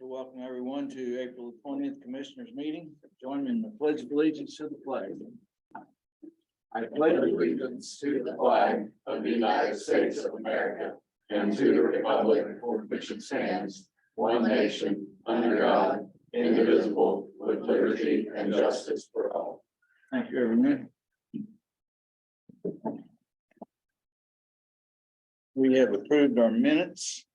to welcome everyone to April 20th Commissioners Meeting. Join me in the Pledge of Allegiance to the flag. I pledge allegiance to the flag of the United States of America and to the republic for which it stands, one nation, under God, indivisible, with liberty and justice for all. Thank you, everyone. We have approved our minutes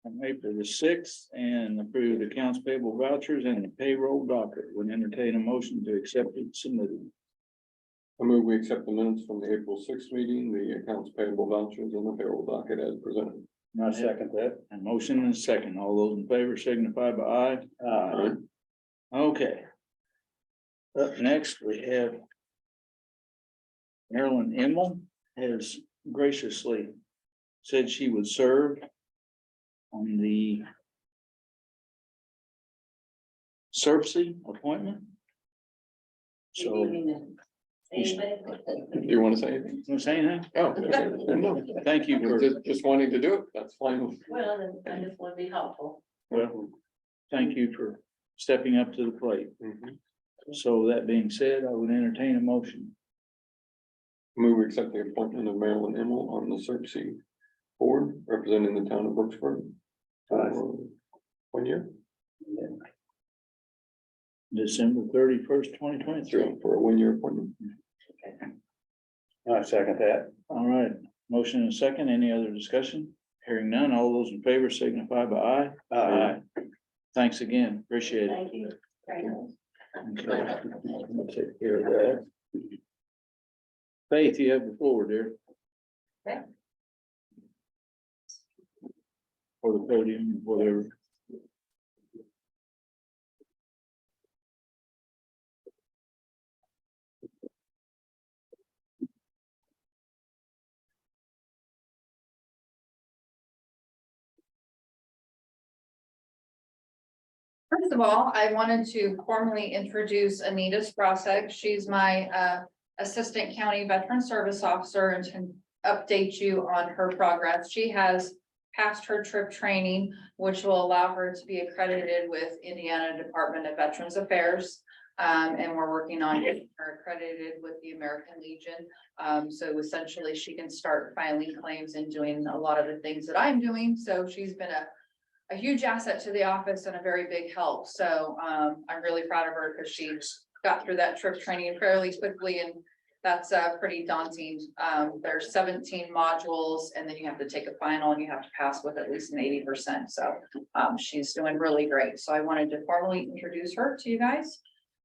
on April the 6th and approved accounts payable vouchers and the payroll docket. Would entertain a motion to accept it submitted. I move we accept the minutes from the April 6th meeting, the accounts payable vouchers and the payroll docket as presented. I second that. And motion and a second. All those in favor signify by aye. Aye. Okay. Up next, we have Marilyn Emmel has graciously said she would serve on the SERPC appointment. So, Do you want to say anything? you say anything? Oh, no. Thank you for, Just wanting to do it. That's fine. Well, then I just want to be helpful. well, thank you for stepping up to the plate. Mhm. So that being said, I would entertain a motion. Move we accept the appointment of Marilyn Emmel on the SERPC board representing the town of Brooksburg. For 1 year, December 31st, 2023. for a 1 year appointment. I second that. All right, motion and a second. Any other discussion? Hearing none, all those in favor signify by aye. Aye. Thanks again, appreciate it. Thank you. Very nice. Okay. We'll take care of that. Faith, you have the floor, dear. Okay. Or the podium, whatever. First of all, I wanted to formally introduce Anita Sprosek. She's my Assistant County Veteran Service Officer and to update you on her progress. She has passed her trip training, which will allow her to be accredited with Indiana Department of Veterans Affairs. And we're working on getting her accredited with the American Legion. So essentially she can start filing claims and doing a lot of the things that I'm doing. So she's been a huge asset to the office and a very big help. So I'm really proud of her because she's got through that trip training fairly quickly, and that's pretty daunting. There's 17 modules, and then you have to take a final and you have to pass with at least an 80%. So she's doing really great. So I wanted to formally introduce her to you guys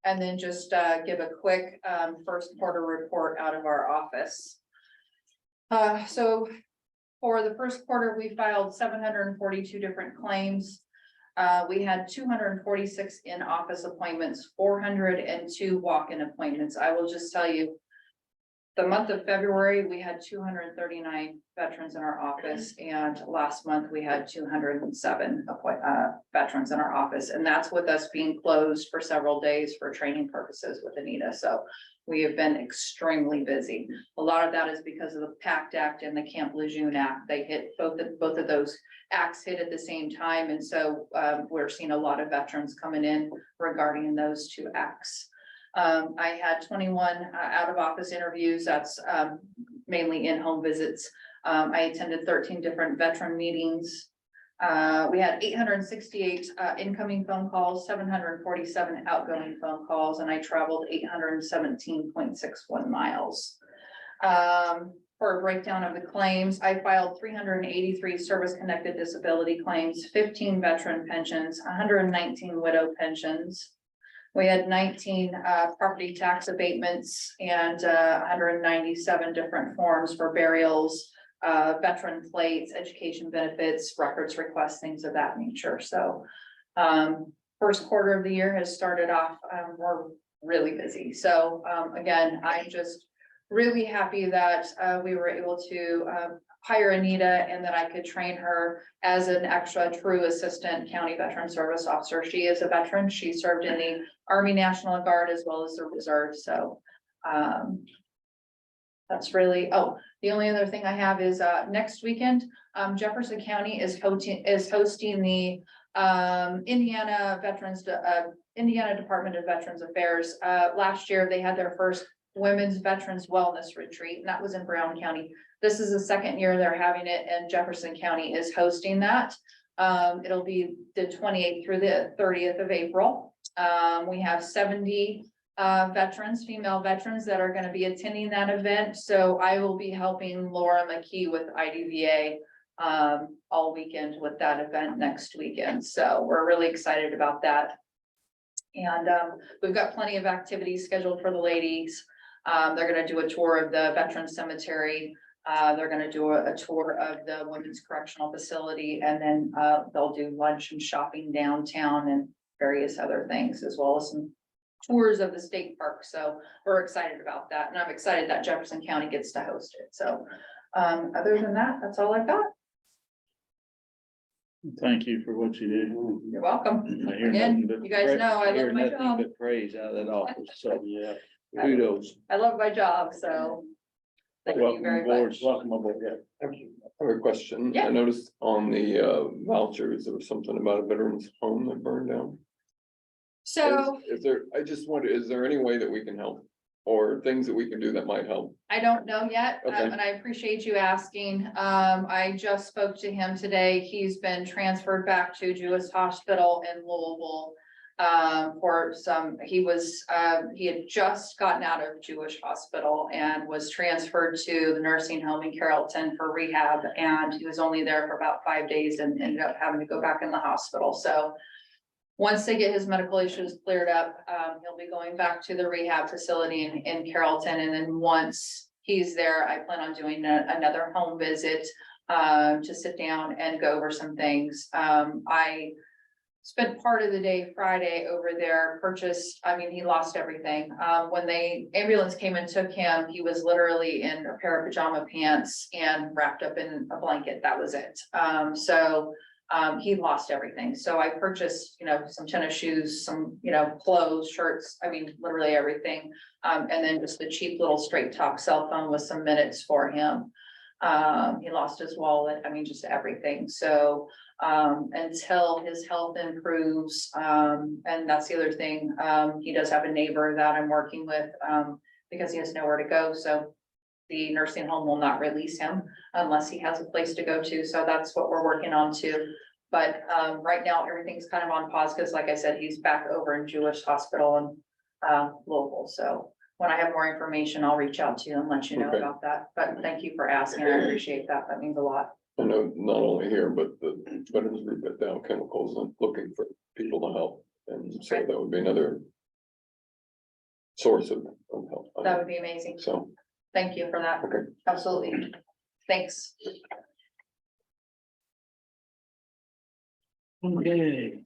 and then just give a quick first quarter report out of our office. So for the first quarter, we filed 742 different claims. We had 246 in-office appointments, 402 walk-in appointments. I will just tell you, the month of February, we had 239 veterans in our office, and last month we had 207 veterans in our office. And that's with us being closed for several days for training purposes with Anita. So we have been extremely busy. A lot of that is because of the PACT Act and the Camp Lejeune Act. They hit both of those acts hit at the same time. And so we're seeing a lot of veterans coming in regarding those two acts. I had 21 out of office interviews. That's mainly in-home visits. I attended 13 different veteran meetings. We had 868 incoming phone calls, 747 outgoing phone calls, and I traveled 817.61 miles. For a breakdown of the claims, I filed 383 service-connected disability claims, 15 veteran pensions, 119 widow pensions. We had 19 property tax abatements and 197 different forms for burials, veteran plates, education benefits, records requests, things of that nature. So first quarter of the year has started off, we're really busy. So again, I'm just really happy that we were able to hire Anita and that I could train her as an extra true assistant county veteran service officer. She is a veteran. She served in the Army National Guard as well as the Reserve. So that's really, oh, the only other thing I have is next weekend, Jefferson County is hosting the Indiana Indiana Department of Veterans Affairs, last year they had their first Women's Veterans Wellness Retreat, and that was in Brown County. This is the second year they're having it, and Jefferson County is hosting that. It'll be the 28th through the 30th of April. We have 70 veterans, female veterans that are gonna be attending that event. So I will be helping Laura McKee with IDVA all weekend with that event next weekend. So we're really excited about that. And we've got plenty of activities scheduled for the ladies. They're gonna do a tour of the Veterans Cemetery. They're gonna do a tour of the Women's Correctional Facility, and then they'll do lunch and shopping downtown and various other things, as well as some tours of the state park. So we're excited about that, and I'm excited that Jefferson County gets to host it. So other than that, that's all I've got. Thank you for what you do. You're welcome. I hear Again, nothing but you guys know I hear love my nothing job. but praise out of that office, so yeah, kudos. I love my job, so thank you Welcome very aboard, much. welcome aboard, yeah. I have a question. Yeah. I noticed on the vouchers, there was something about a veteran's home that burned down. So Is there, I just wonder, is there any way that we can help? Or things that we can do that might help? I don't know yet, Okay. and I appreciate you asking. I just spoke to him today. He's been transferred back to Jewish Hospital in Louisville. For some, he had just gotten out of Jewish Hospital and was transferred to the nursing home in Carrollton for rehab. And he was only there for about 5 days and ended up having to go back in the hospital. So once they get his medical issues cleared up, he'll be going back to the rehab facility in Carrollton. And then once he's there, I plan on doing another home visit to sit down and go over some things. I spent part of the day Friday over there, he lost everything. When the ambulance came and took him, he was literally in a pair of pajama pants and wrapped up in a blanket. That was it. He lost everything. So I purchased, some tennis shoes, some, clothes, shirts, literally everything. And then just the cheap little straight talk cell phone with some minutes for him. He lost his wallet, just everything. So, until his health improves, and that's the other thing, he does have a neighbor that I'm working with, because he has nowhere to go. So the nursing home will not release him unless he has a place to go to. So that's what we're working on too. But right now, everything's kind of on pause because like I said, he's back over in Jewish Hospital in Louisville. So when I have more information, I'll reach out to you and let you know Okay. about that. But thank you for asking. I appreciate that. That means a lot. I know not only here, but the veterans group at Dow Chemicals and looking for people to help. And so that would be another source of help. That would be amazing. So, Thank you for that. okay. Absolutely. Thanks. Okay.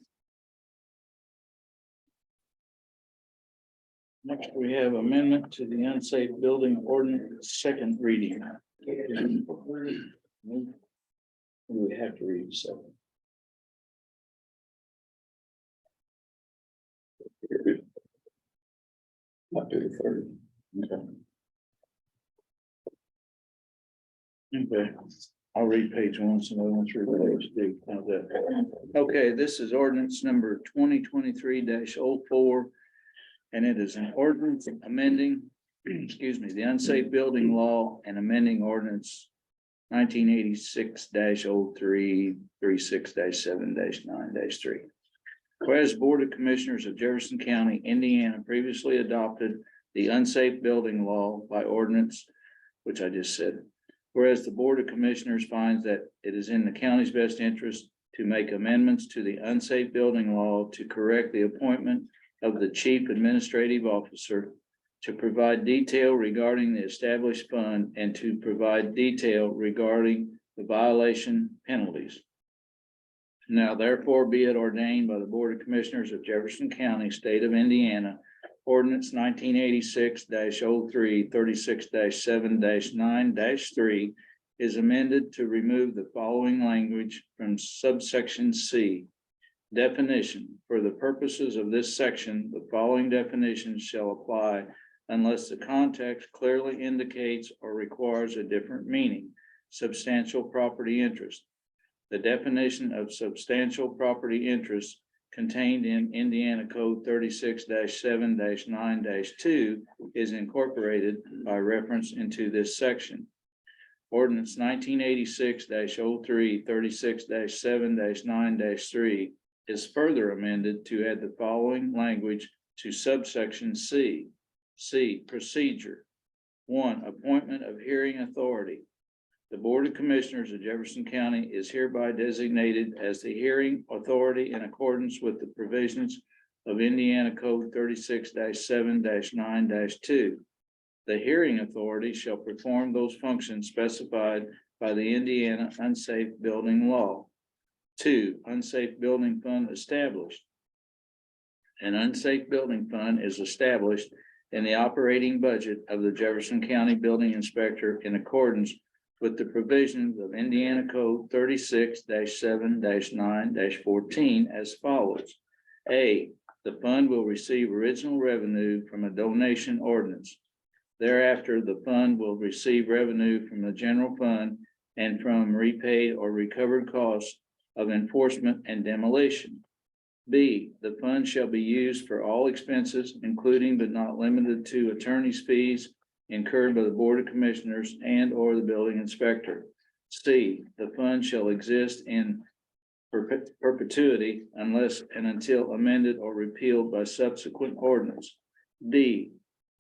Next, we have amendment to the unsafe building ordinance, second reading. We have to read second. Not do the third. Okay, I'll read page 1, so no one's read page 2. How's that? Okay, this is ordinance number 2023-04. And it is an ordinance amending, the unsafe building law and amending ordinance 1986-03, 36-7-9-3. Whereas the Board of Commissioners of Jefferson County, Indiana previously adopted the unsafe building law by ordinance, which I just said. Whereas the Board of Commissioners finds that it is in the county's best interest to make amendments to the unsafe building law to correct the appointment of the chief administrative officer, to provide detail regarding the established fund, and to provide detail regarding the violation penalties. Now therefore be it ordained by the Board of Commissioners of Jefferson County, State of Indiana, ordinance 1986-03, 36-7-9-3 is amended to remove the following language from subsection C. Definition: for the purposes of this section, the following definitions shall apply unless the context clearly indicates or requires a different meaning. Substantial property interest. The definition of substantial property interest contained in Indiana Code 36-7-9-2 is incorporated by reference into this section. Ordinance 1986-03, 36-7-9-3 is further amended to add the following language to subsection C. C, procedure. 1, appointment of hearing authority. The Board of Commissioners of Jefferson County is hereby designated as the hearing authority in accordance with the provisions of Indiana Code 36-7-9-2. The hearing authority shall perform those functions specified by the Indiana Unsafe Building Law. 2, unsafe building fund established. An unsafe building fund is established in the operating budget of the Jefferson County Building Inspector in accordance with the provisions of Indiana Code 36-7-9-14 as follows. A, the fund will receive original revenue from a donation ordinance. Thereafter, the fund will receive revenue from the general fund and from repaid or recovered costs of enforcement and demolition. B, the fund shall be used for all expenses, including but not limited to attorney's fees incurred by the Board of Commissioners and or the building inspector. C, the fund shall exist in perpetuity unless and until amended or repealed by subsequent ordinance. D,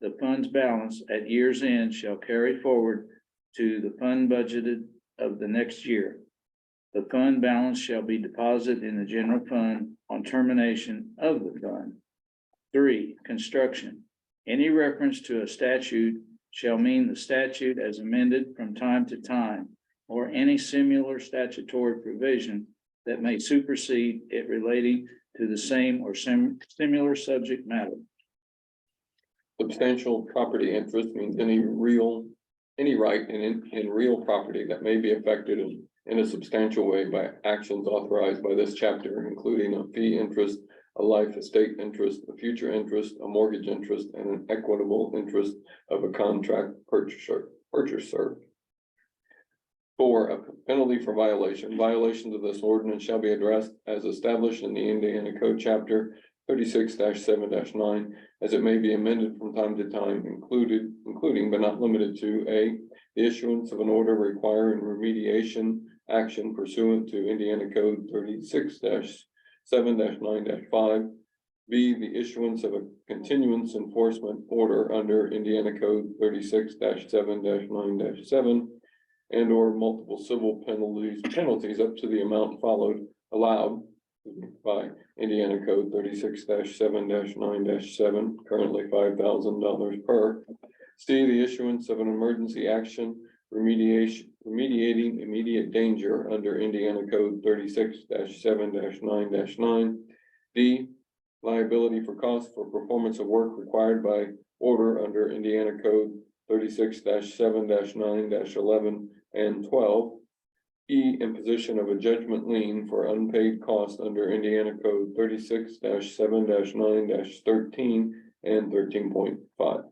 the fund's balance at year's end shall carry forward to the fund budgeted of the next year. The fund balance shall be deposited in the general fund on termination of the fund. 3, construction. Any reference to a statute shall mean the statute as amended from time to time, or any similar statutory provision that may supersede it relating to the same or similar subject matter. Substantial property interest means any right in real property that may be affected in a substantial way by actions authorized by this chapter, including a fee interest, a life estate interest, a future interest, a mortgage interest, and an equitable interest of a contract purchaser. 4, a penalty for violation. Violations of this ordinance shall be addressed as established in the Indiana Code chapter 36-7-9, as it may be amended from time to time, including but not limited to A, the issuance of an order requiring remediation action pursuant to Indiana Code 36-7-9-5. B, the issuance of a continuance enforcement order under Indiana Code 36-7-9-7 and or multiple civil penalties up to the amount allowed by Indiana Code 36-7-9-7, currently $5,000 per. C, the issuance of an emergency action remediating immediate danger under Indiana Code 36-7-9-9. D, liability for costs for performance of work required by order under Indiana Code 36-7-9-11 and 12. E, imposition of a judgment lien for unpaid costs under Indiana Code 36-7-9-13 and 13.5.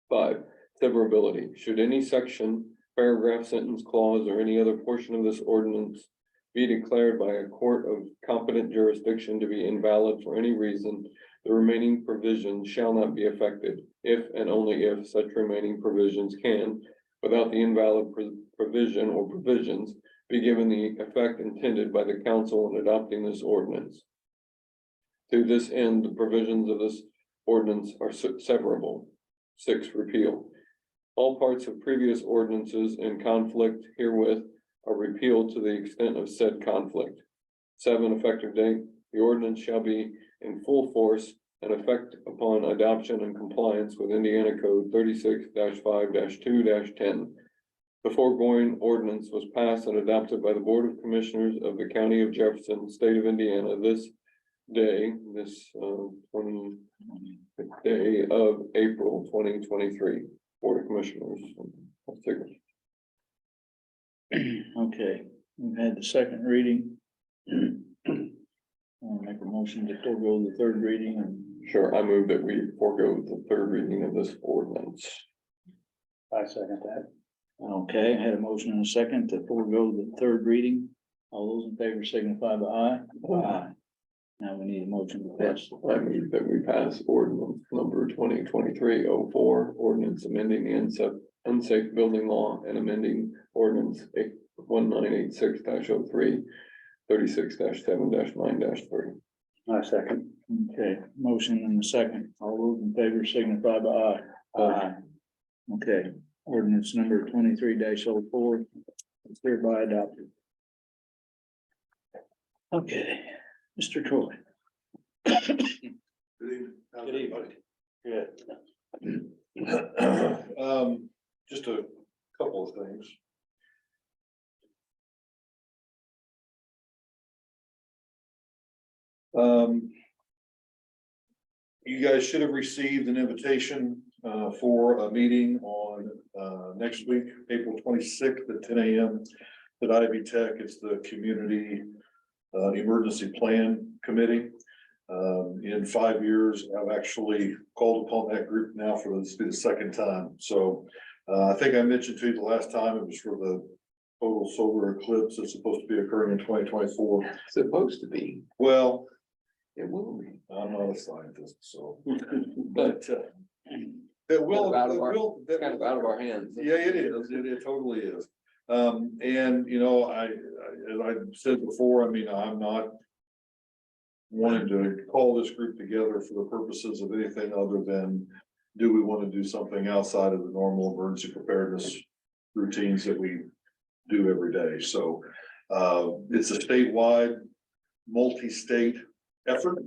5, severability. Should any section, paragraph, sentence, clause, or any other portion of this ordinance be declared by a court of competent jurisdiction to be invalid for any reason, the remaining provisions shall not be affected, if and only if such remaining provisions can, without the invalid provision or provisions, be given the effect intended by the council in adopting this ordinance. To this end, the provisions of this ordinance are severable. 6, repeal. All parts of previous ordinances in conflict herewith are repealed to the extent of said conflict. 7, effective date. The ordinance shall be in full force and effect upon adoption and compliance with Indiana Code 36-5-2-10. The foregoing ordinance was passed and adopted by the Board of Commissioners of the County of Jefferson, State of Indiana, this day, 20th day of April 2023. Board of Commissioners. Okay, we've had the second reading. I'll make a motion to forego the third reading and. Sure, I move that we forego the third reading of this ordinance. I second that. Okay, I had a motion and a second to forego the third reading. All those in favor signify by aye. Aye. Now we need a motion to pass. I move that we pass ordinance number 2023-04, ordinance amending the unsafe building law and amending ordinance 1986-03, 36-7-9-3. I second. Okay, motion and a second. All those in favor signify by aye. Aye. Okay, ordinance number 23-04 is hereby adopted. Okay, Mr. Troy. Good evening. Good. Just a couple of things. You guys should have received an invitation for a meeting on next week, April 26th at 10 a.m. at Ivy Tech. It's the Community Emergency Plan Committee. In 5 years, I've actually called upon that group now for this be the second time. So I think I mentioned to you the last time it was for the total solar eclipse that's supposed to be occurring in 2024. Supposed to be, Well, it will be. I'm not a scientist, so, but it will, Out of our- it will. It's kind of out of our hands. Yeah, it is. It totally is. And you know, as I said before, I mean, I'm not wanting to call this group together for the purposes of anything other than, do we want to do something outside of the normal emergency preparedness routines that we do every day? So it's a statewide, multi-state effort.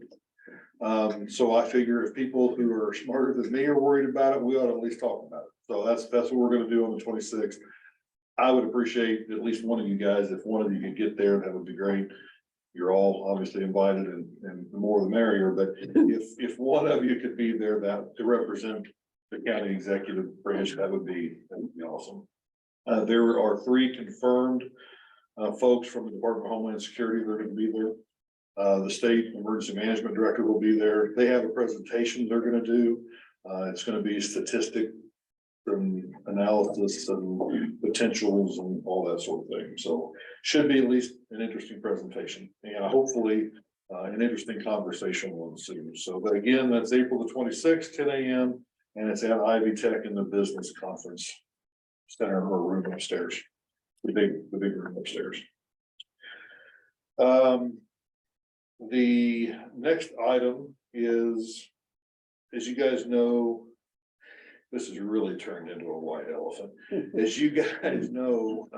So I figure if people who are smarter than me are worried about it, we ought to at least talk about it. So that's what we're gonna do on the 26th. I would appreciate at least one of you guys, if one of you could get there, that would be great. You're all obviously invited, and the more the merrier, but if one of you could be there that to represent the county executive branch, that would be awesome. There are 3 confirmed folks from the Department of Homeland Security that are gonna be there. The state emergency management director will be there. They have a presentation they're gonna do. It's gonna be statistic and analysis and potentials and all that sort of thing. So should be at least an interesting presentation and hopefully an interesting conversation will ensue. So, but again, that's April the 26th, 10 a.m. and it's at Ivy Tech in the business conference center or room upstairs. The big room upstairs. The next item is, as you guys know, this has really turned into a white elephant. As you guys know,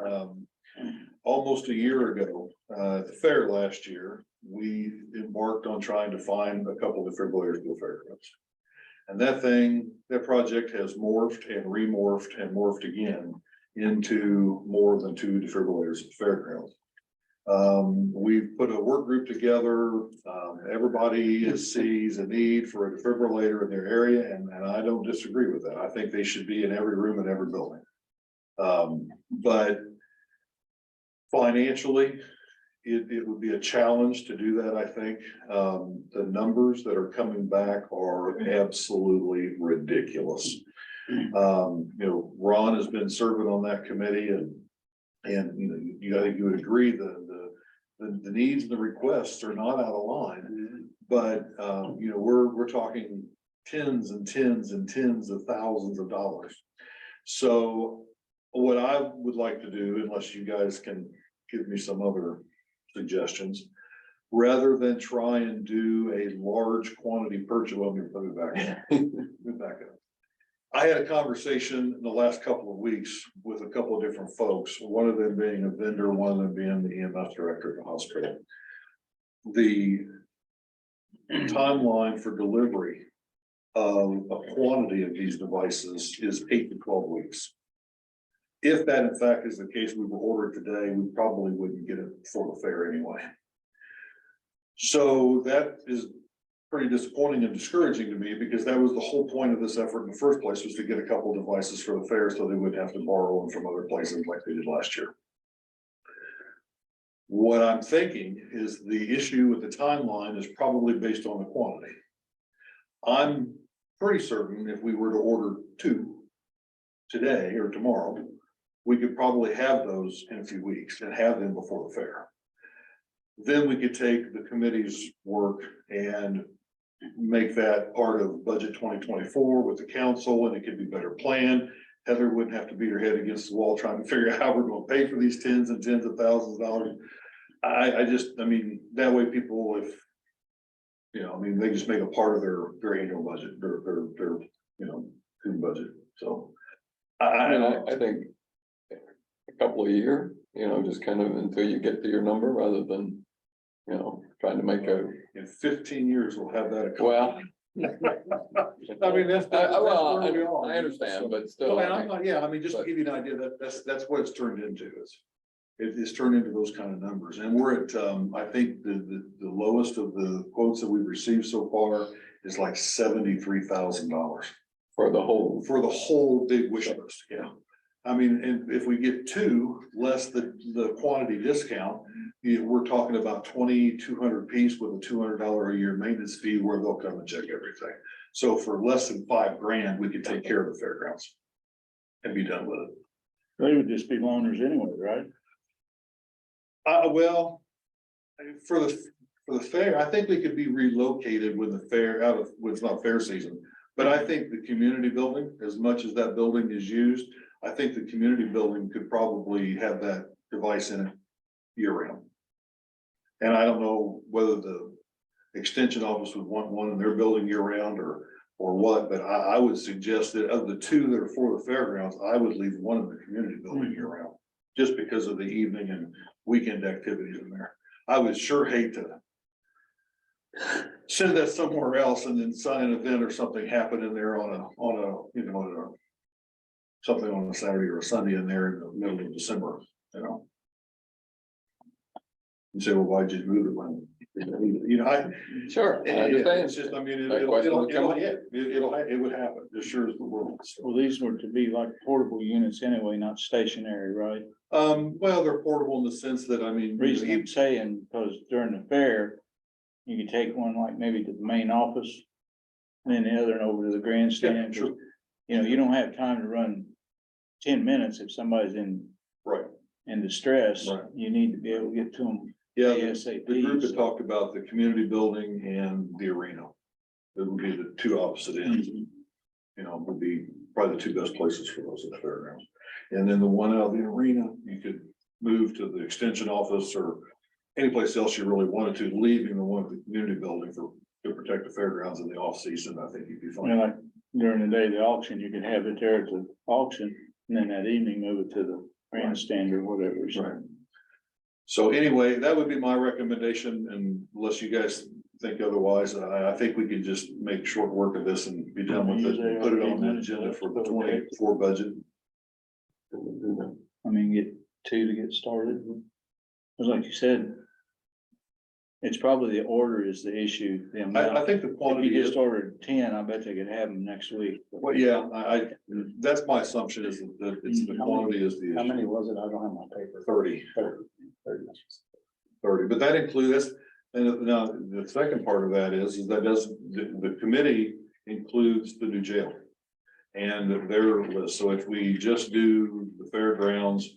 almost a year ago, at the fair last year, we embarked on trying to find a couple of defibrillators for the fairgrounds. And that project has morphed and remorphed and morphed again into more than 2 defibrillators at the fairgrounds. We've put a work group together. Everybody sees a need for a defibrillator in their area, and I don't disagree with that. I think they should be in every room in every building. But financially, it would be a challenge to do that, I think. The numbers that are coming back are absolutely ridiculous. You know, Ron has been serving on that committee, and you know, I think you would agree that the needs and the requests are not out of line, but you know, we're talking tens and tens and tens of thousands of dollars. So what I would like to do, unless you guys can give me some other suggestions, rather than try and do a large quantity purchase, let me back up. I had a conversation in the last couple of weeks with a couple of different folks, one of them being a vendor, one of them being the EMS director at the hospital. The timeline for delivery of a quantity of these devices is 8 to 12 weeks. If that in fact is the case, we were ordered today, we probably wouldn't get it for the fair anyway. So that is pretty disappointing and discouraging to me, because that was the whole point of this effort in the first place, was to get a couple of devices for the fair so they wouldn't have to borrow them from other places like they did last year. What I'm thinking is the issue with the timeline is probably based on the quantity. I'm pretty certain if we were to order 2 today or tomorrow, we could probably have those in a few weeks and have them before the fair. then we could take the committee's work and make that part of budget 2024 with the council, and it could be better planned. Heather wouldn't have to beat her head against the wall trying to figure out how we're gonna pay for these tens and tens of thousands of dollars. I mean, that way people, if, you know, I mean, they just make a part of their annual budget, their, you know, student budget, so. I think a couple of year, you know, just kind of until you get to your number rather than, you know, trying to make a, In 15 years, we'll have that. well. I mean, that's Well, where we are. I understand, but still. No, and I'm not, yeah, I mean, just to give you an idea, that's what it's turned into, it's turned into those kind of numbers, and we're at, I think the lowest of the quotes that we've received so far is like $73,000 For the whole, for the whole big wish list, yeah. I mean, and if we get two less the quantity discount, we're talking about 2,200 piece with a $200 a year maintenance fee where they'll come and check everything. So for less than $5,000, we could take care of the fairgrounds and be done with it. They would just be loaners anyway, right? Well, for the fair, I think they could be relocated when the fair when it's not fair season. But I think the community building, as much as that building is used, I think the community building could probably have that device in it year round. And I don't know whether the extension office would want one in their building year round or what, but I would suggest that of the two that are for the fairgrounds, I would leave one in the community building year round. Just because of the evening and weekend activities in there. I would sure hate to send that somewhere else and then sign an event or something happen in there on a, you know, something on a Saturday or a Sunday in there in the middle of December, you know. You say, well, why'd you move it when, you know, sure, I understand. it's just, I mean, That question would come up. it would happen, as sure as the world. So, Well, these were to be like portable units anyway, not stationary, right? well, they're portable in the sense that, I mean. Reason I'm saying, because during the fair, you can take one like maybe to the main office. And then the other one over to the grandstand. Yeah, sure. You know, you don't have time to run 10 minutes if somebody's in distress. Right. You need to be able to get to them. Yeah, ASAP. the group had talked about the community building and the arena. It would be the two opposite ends, you know, would be probably the two best places for those at the fairgrounds. And then the one out of the arena, you could move to the extension office or any place else you really wanted to, leaving the one at the community building to protect the fairgrounds in the off season. I think you'd be You fine. know, like during the day of the auction, you can have it there at the auction, and then that evening move it to the grandstand or whatever. So. Right. So anyway, that would be my recommendation, and unless you guys think otherwise, I think we can just make short work of this and be done with it, and put it on the agenda for the 24 budget. I mean, get two to get started. Because like you said, it's probably the order is the issue. The amount. I think the If quantity you is, just ordered 10, I bet they could have them next week. well, yeah, that's my assumption is that it's the quantity is the How issue. many was it? I don't have my paper. 30, but that includes, and now the second part of that is that the committee includes the new jail. And their list, so if we just do the fairgrounds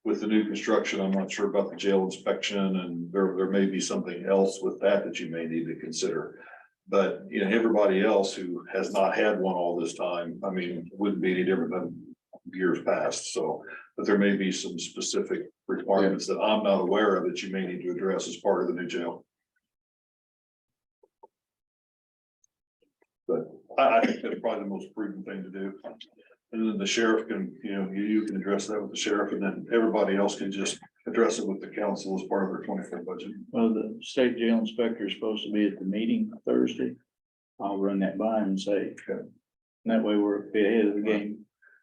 with the new construction, I'm not sure about the jail inspection, and there may be something else with that you may need to consider. But, you know, everybody else who has not had one all this time, I mean, wouldn't be any different than years past, so. But there may be some specific requirements that I'm not aware of that you may need to address as part of the new jail. But I think that's probably the most prudent thing to do. And then the sheriff can, you know, you can address that with the sheriff, and then everybody else can just address it with the council as part of their 24 budget. Well, the state jail inspector is supposed to be at the meeting Thursday. I'll run that by him and say, Okay. and that way we're ahead of the game.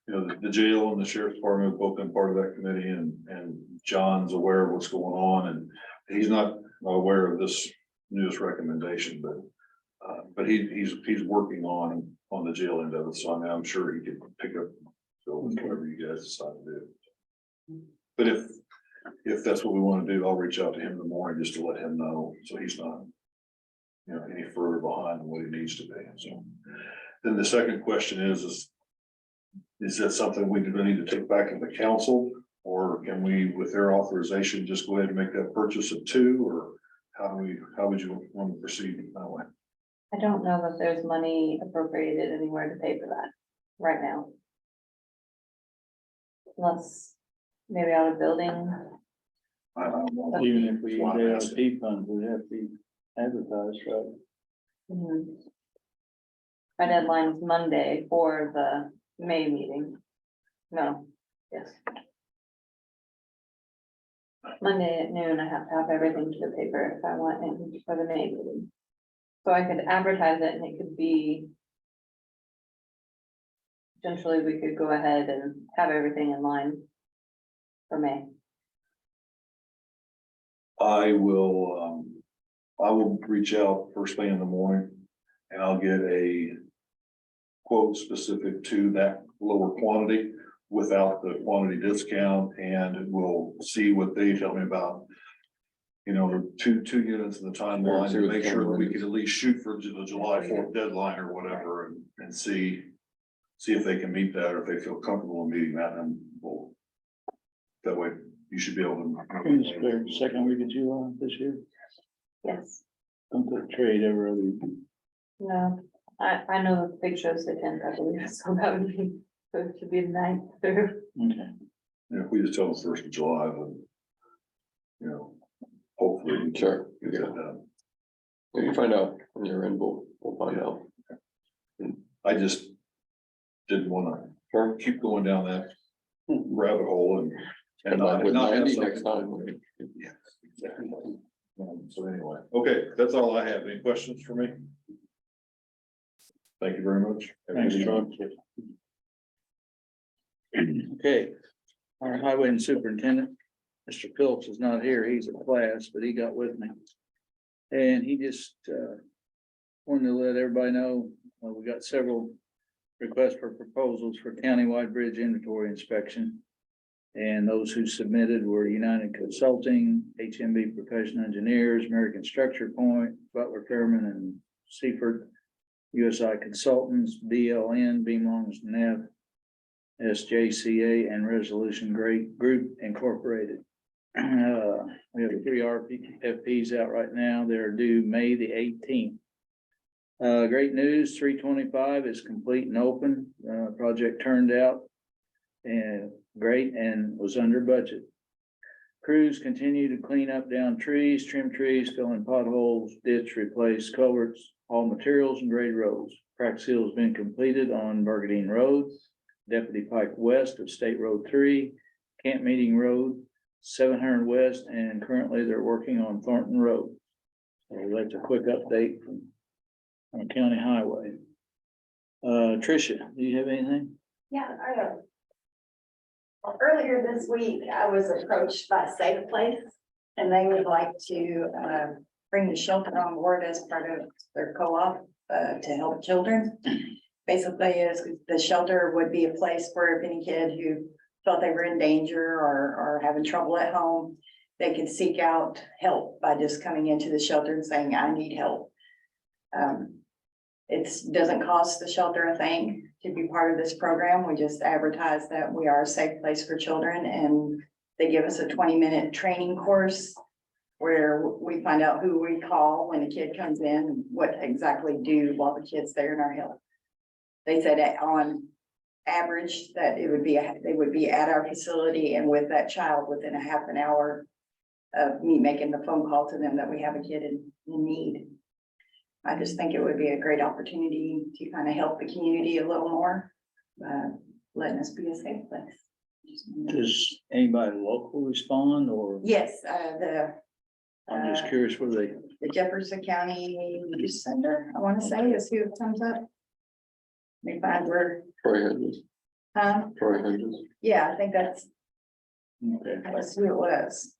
You know, the jail and the sheriff's department have both been part of that committee, and John's aware of what's going on, and he's not aware of this newest recommendation, but he's working on the jail end of it, so I mean, I'm sure he could pick up whatever you guys decide to do. But if that's what we want to do, I'll reach out to him in the morning just to let him know, so he's not, you know, any further behind than what he needs to be. So then the second question is that something we do need to take back to the council, or can we, with their authorization, just go ahead and make that purchase of two, or how would you want to proceed that way? I don't know that there's money appropriated anywhere to pay for that right now. Unless maybe out of building. I don't know. Even if we use Why not ask ARP funds, we have to be advertised, right? Mhm. Our deadline is Monday for the May meeting. No, yes. Monday at noon, I have to have everything to the paper if I want it for the May meeting. So I could advertise it and it could be. Potentially, we could go ahead and have everything in line for May. I will reach out first thing in the morning and I'll get a quote specific to that lower quantity without the quantity discount, and we'll see what they tell me about. You know, two units in the timeline to make sure that we can at least shoot for the July 4th deadline or whatever and see if they can meet that or if they feel comfortable in meeting that, and we'll, that way you should be able to. Second week of July this year, Yes, don't put trade every other week. no, I know the big show's the 10th, I believe, so that would be, so it should be the 9th through. Okay. If we just tell them 1st of July, then, you know, hopefully we Sure. can get it done. If you find out when you're in, we'll find out. I just didn't wanna Sure. keep going down that rabbit hole and not With have Andy something. next time. Yeah, exactly. So anyway, okay, that's all I have. Any questions for me? Thank you very much. Thanks, Charlie. Okay, our highway superintendent, Mr. Phillips is not here. He's in class, but he got with me. And he just wanted to let everybody know, we got several requests for proposals for countywide bridge inventory inspection. And those who submitted were United Consulting, HMB Professional Engineers, American Structure Point, Butler Fairman and Seaford, USI Consultants, BLN, Beam Longs Nev, SJCA, and Resolution Great Group Incorporated. We have 3 RFPs out right now. They're due May the 18th. Great news, 325 is complete and open. Project turned out and great and was under budget. Crews continue to clean up down trees, trim trees, fill in potholes, ditch, replace culverts, all materials and grade roads. Crack seal has been completed on Burgadine Road, Deputy Pike West of State Road 3, Camp Meeting Road, 700 West, and currently they're working on Thornton Road. So that's a quick update from on County Highway. Tricia, do you have anything? Yeah, I know. Well, earlier this week, I was approached by Safe Place, and they would like to bring the shelter on board as part of their co-op to help children. Basically, is the shelter would be a place where if any kid who felt they were in danger or having trouble at home, they could seek out help by just coming into the shelter and saying, I need help. It doesn't cost the shelter a thing to be part of this program. We just advertise that we are a safe place for children, and they give us a 20-minute training course where we find out who we call when a kid comes in, what to exactly do while the kid's there in our help. They said on average that it would be, they would be at our facility and with that child within a half an hour of me making the phone call to them that we have a kid in need. I just think it would be a great opportunity to kind of help the community a little more, letting us be a safe place. Does anybody local respond or? Yes, I'm just curious where they, the Jefferson County Youth Center, I want to say, is who comes up. Let me find where, Troy Hedges, Troy Hedges. yeah, I think that's who it was.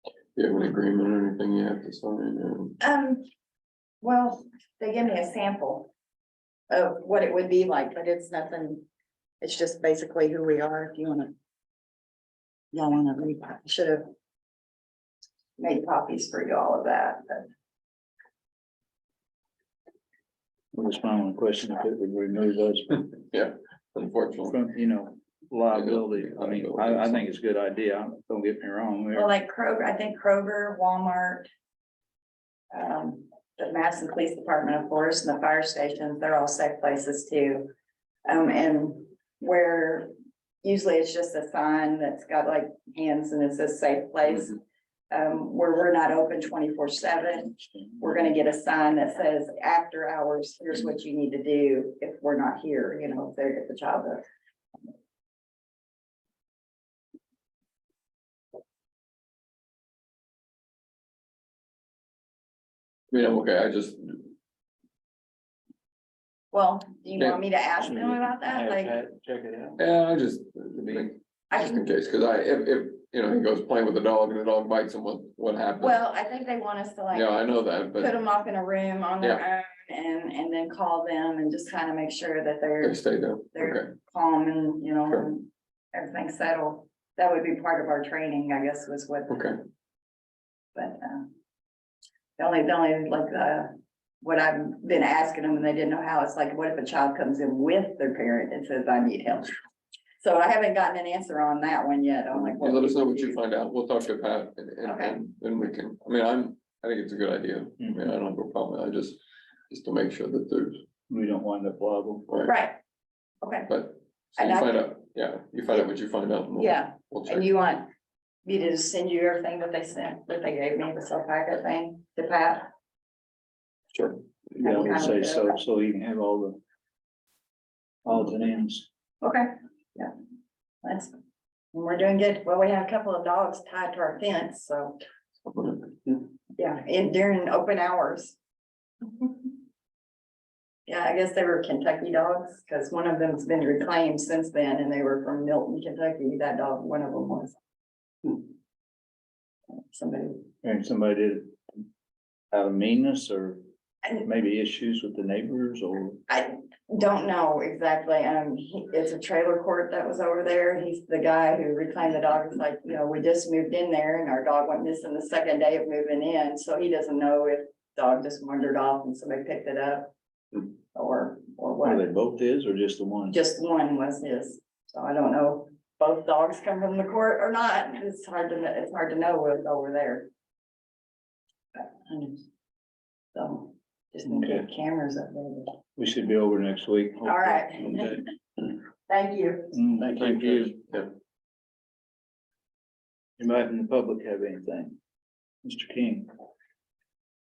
Do you have an agreement or anything you have to sign? Well, they give me a sample of what it would be like, but it's nothing. It's just basically who we are. If you want to, y'all want to read, I should have made copies for you all of that, but was my only question, if it would remove us Yeah, unfortunately. from, you know, liability. I mean, I think it's a good idea. Don't get me wrong. Well, like Kroger, I think Kroger, Walmart. The Madison Police Department, of course, and the fire stations, they're all safe places too. And where usually it's just a sign that's got like hands and it says safe place. Where we're not open 24/7, we're gonna get a sign that says after hours, here's what you need to do if we're not here, you know, if the child is. I mean, okay, I just, Well, do you want me to ask them about that? Have Like, Pat check it out. yeah, I just, I just in can, case, cause if, you know, he goes playing with the dog and the dog bites him, what happens? well, I think they want us to like. Yeah, I know that, Put but them off in a room on their own and then call them and just kind of make sure that they they're stay there, okay, they're calm and, you know, Sure. and everything's settled. That would be part of our training, I guess, was what, okay. but, the only like, what I've been asking them and they didn't know how, it's like, what if a child comes in with their parent and says, I need help? So I haven't gotten an answer on that one yet. I'm like. You let us know what do? you find out, we'll talk to Pat Okay. and then we can, I mean, I think it's a good idea, I mean, I don't have a problem, I just to make sure that there's, We don't wind up liable. Right, okay, but. So And you I find can- out, yeah, you find out what you find out. and we'll- yeah. We'll check. And you want me to just send you everything that they sent, that they gave me, the self packet thing to Pat? Sure. Yeah, I would say so you can have all the odds and ends. Okay, yeah. That's, we're doing good. Well, we have a couple of dogs tied to our fence, so, yeah, during open hours. Yeah, I guess they were Kentucky dogs, because one of them's been reclaimed since then, and they were from Milton, Kentucky. That dog, one of them was. Somebody, And somebody did it out of meanness or and maybe issues with the neighbors or. I don't know exactly, it's a trailer court that was over there, he's the guy who reclaimed the dog, it's like, you know, we just moved in there and our dog went missing the second day of moving in, so he doesn't know if dog just wandered off and somebody picked it up. Or Are they what, both his or just the one? just one was his, so I don't know, if both dogs come from the court or not, it's hard to know what's over there. So, just need to get cameras up there. We should be over next week. All right. Okay. Thank you. Thank you. Yeah. Anybody from the public have anything? Mr. King?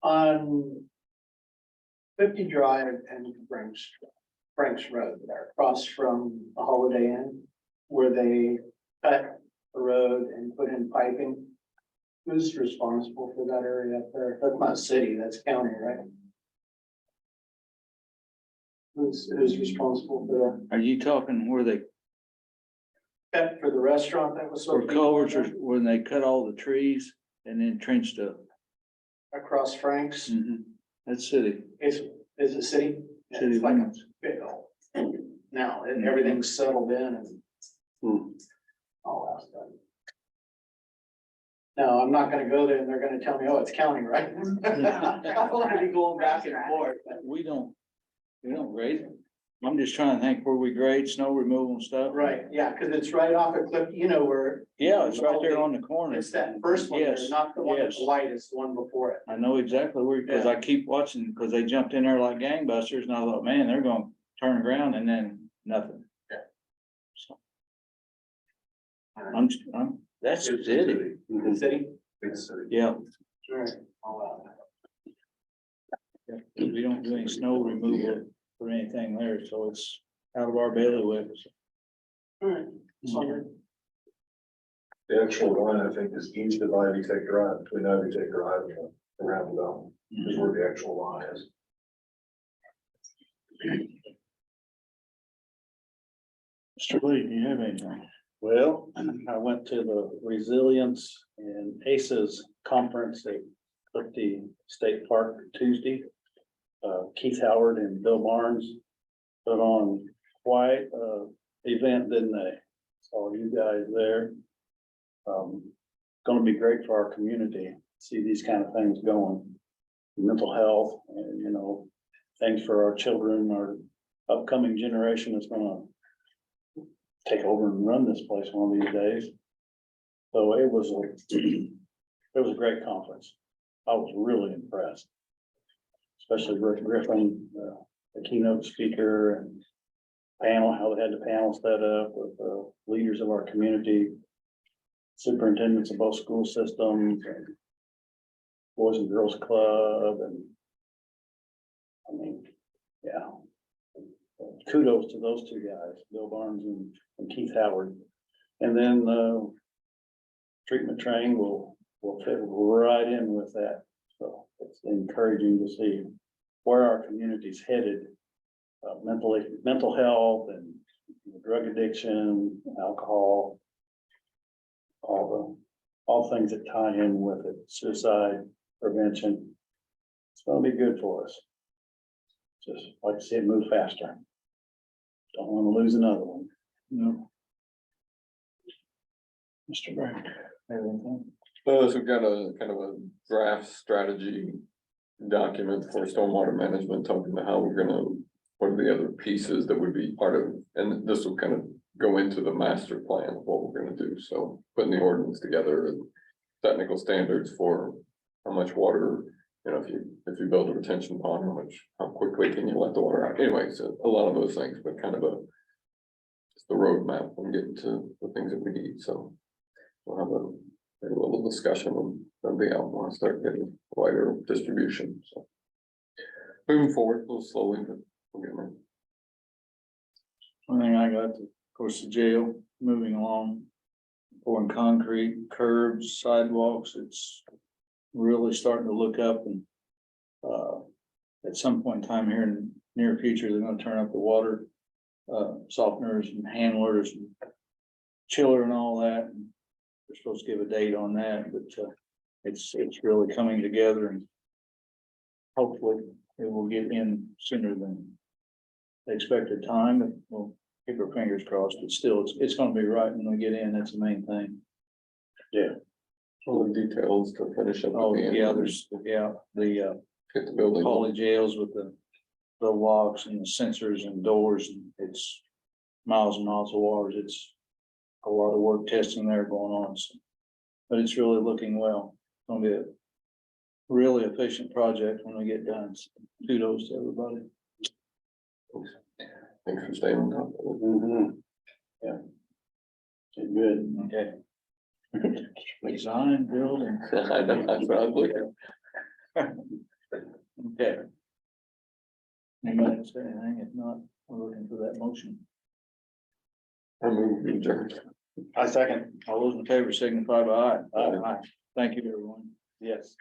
On 50 Drive and Frank's Road there, across from the Holiday Inn, where they cut the road and put in piping. Who's responsible for that area up there? That's not city, that's county, right? Who's responsible for Are you talking where they, that? For the restaurant that was. where culverts are, when they cut all the trees and then trenched up? Across Frank's, That's city. is it city? City It's like a limits. big old. Now, and everything's settled in and all that stuff. No, I'm not gonna go there and they're gonna tell me, oh, it's county, right? I'm already going back and forth. We don't grade it. I'm just trying to think where we grade snow removal and stuff. Right, yeah, cause it's right off a cliff, you know, where Yeah, it's right there on the corner. it's that first one, there, Yes, not the one that's yes. white, it's the one before it. I know exactly where, cause I keep watching, cause they jumped in there like gangbusters and I thought, man, they're gonna turn around and then nothing. Yeah. So. That's city. The city? Yeah, Right. Oh, we don't do any snow removal or anything there, so it's out of our bailiwick. Alright. The actual line, I think, is east of Ivy Tech Drive, between Ivy Tech Drive and the roundabout, is where the actual line is. Mr. Lee, do you have anything? Well, I went to the Resilience and ACES conference at the State Park Tuesday. Keith Howard and Bill Barnes put on quite a event, didn't they? Saw you guys there. Gonna be great for our community, see these kind of things going. Mental health and, you know, things for our children, our upcoming generation is gonna take over and run this place one of these days. So it was, it was a great conference. I was really impressed. Especially Rick Griffin, the keynote speaker and panel, how they had the panel set up with leaders of our community, superintendents of both school systems, and Boys and Girls Club, and I mean, yeah. Kudos to those two guys, Bill Barnes and Keith Howard. And then treatment train will fit right in with that. So it's encouraging to see where our community's headed, mental health and drug addiction, alcohol, all things that tie in with it, suicide prevention. It's gonna be good for us. Just like to see it move faster. Don't want to lose another one. No. Mr. Brown, everything? So we've got a kind of a draft strategy document for stormwater management, talking about how we're gonna, what are the other pieces that would be part of, and this will kind of go into the master plan of what we're gonna do. So putting the ordinance together and technical standards for how much water, you know, if you build a retention pond, how quickly can you let the water out? Anyway, so a lot of those things, but kind of just the roadmap and getting to the things that we need. So we'll have a little discussion and that'll be out when I start getting wider distribution. So moving forward a little slowly, but we'll get there. One thing I got, of course, the jail moving along, pouring concrete, curbs, sidewalks, it's really starting to look up and at some point in time here in the near future, they're gonna turn up the water softeners and handlers and chiller and all that. And they're supposed to give a date on that, but it's really coming together and hopefully it will get in sooner than the expected time, but we'll keep our fingers crossed, but still, it's gonna be right when we get in, that's the main thing. Yeah. All the details to finish up. Oh, at the end. yeah, there's, yeah, the Get the building. poly jails with the locks and the sensors and doors, and it's miles and miles of wires, it's a lot of work testing there going on, so. But it's really looking well, it's gonna be a really efficient project when we get done, so kudos to everybody. Thanks for staying on top of it. Mm-hmm. Yeah. Did good. Okay. Design, building. I know, that's what I was looking at. Okay. Anybody else say anything? If not, we're looking for that motion. I move adjourned. I second. All those in favor signify by aye. Aye. Thank you, everyone. Yes.